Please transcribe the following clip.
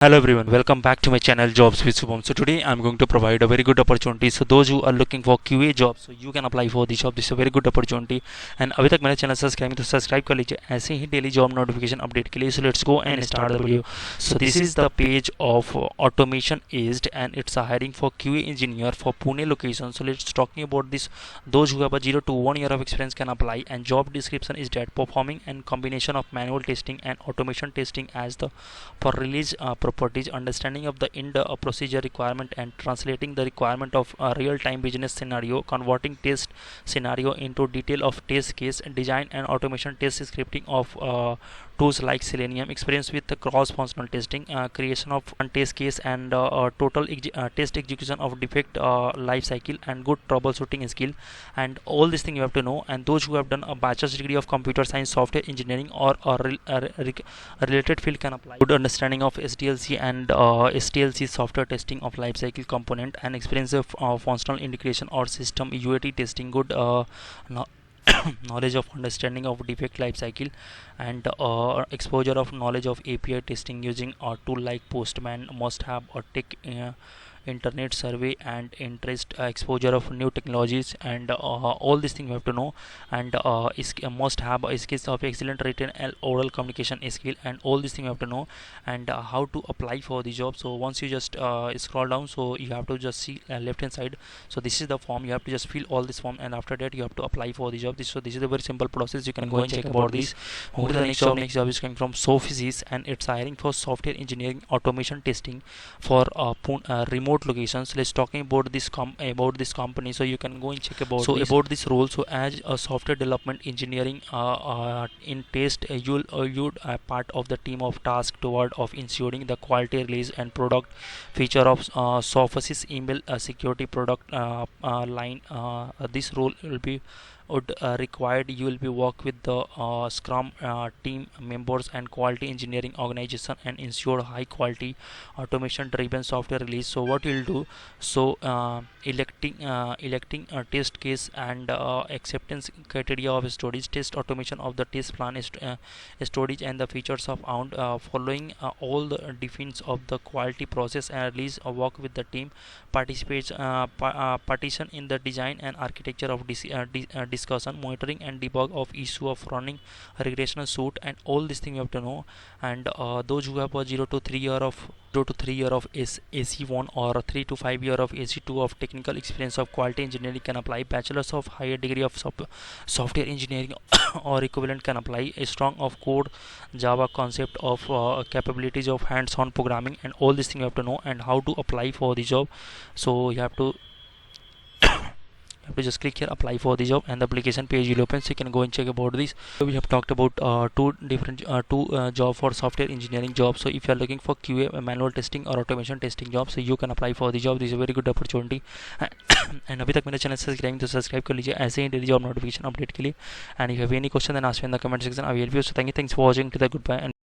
Hello everyone, welcome back to my channel Jobs with Subham. So today I'm going to provide a very good opportunity. So those who are looking for QA jobs, so you can apply for the job. This is a very good opportunity. And अभी तक मेरे channel subscribe तो subscribe कर लीजिए ऐसे ही daily job notification update के लिए. So let's go and start the video. So this is the page of Automation East and it's a hiring for QA engineer for Pune location. So let's talking about this. Those who have a 0 to 1 year of experience can apply, and job description is that performing and combination of manual testing and automation testing as the for release properties, understanding of the end procedure requirement and translating the requirement of a real-time business scenario, converting test scenario into detail of test case, design and automation test scripting of tools like Selenium, experience with the cross-functional testing, creation of one test case and total test execution of defect life cycle, and good troubleshooting skill. And all this thing you have to know. And those who have done a bachelor's degree of computer science, software engineering or related field can apply. Good understanding of SDLC and STLC software testing of life cycle component, and experience of functional integration or system UAT testing. Good no knowledge of understanding of defect life cycle, and exposure of knowledge of API testing using a tool like Postman. Must have a tech internet survey and interest, exposure of new technologies, and all these things you have to know. And must have skills of excellent written and oral communication skill, and all these things you have to know. And how to apply for the job. So once you just scroll down, so you have to just see left hand side. So this is the form. You have to just fill all this form, and after that you have to apply for the job. This is a very simple process. You can go and check about this. Move to the next job. Next job is coming from Sofisys, and it's hiring for software engineering automation testing for remote locations. Let's talking about this company. So you can go and check about about this role. So as a software development engineering in test, you'd part of the team of task toward of ensuring the quality release and product feature of Sofisys email security product line. This role will be would required. You will be work with the scrum team members and quality engineering organization and ensure high quality automation driven software release. So what you'll do, so electing a test case and acceptance criteria of storage test, automation of the test plan is storage and the features of ound, following all the definitions of the quality process and release, work with the team, participates partition in the design and architecture of discussion, monitoring and debug of issue of running regressional suite, and all these things you have to know. And those who have a 0 to 3 year of AC1 or 3 to 5 year of AC2 of technical experience of quality engineering can apply. Bachelor's of higher degree of software engineering or equivalent can apply. A strong of code, Java concept of capabilities of hands-on programming, and all these things you have to know. And how to apply for the job. So you have to just click here, apply for the job, and the application page will open. So you can go and check about this. So we have talked about two different job for software engineering job. So if you are looking for QA manual testing or automation testing job, so you can apply for the job. This is a very good opportunity. And अभी तक मेरे channel subscribe तो subscribe कर लीजिए ऐसे ही daily job notification update के लिए. And if you have any question then ask me in the comment section. I will help you. So thanks for watching. To the goodbye and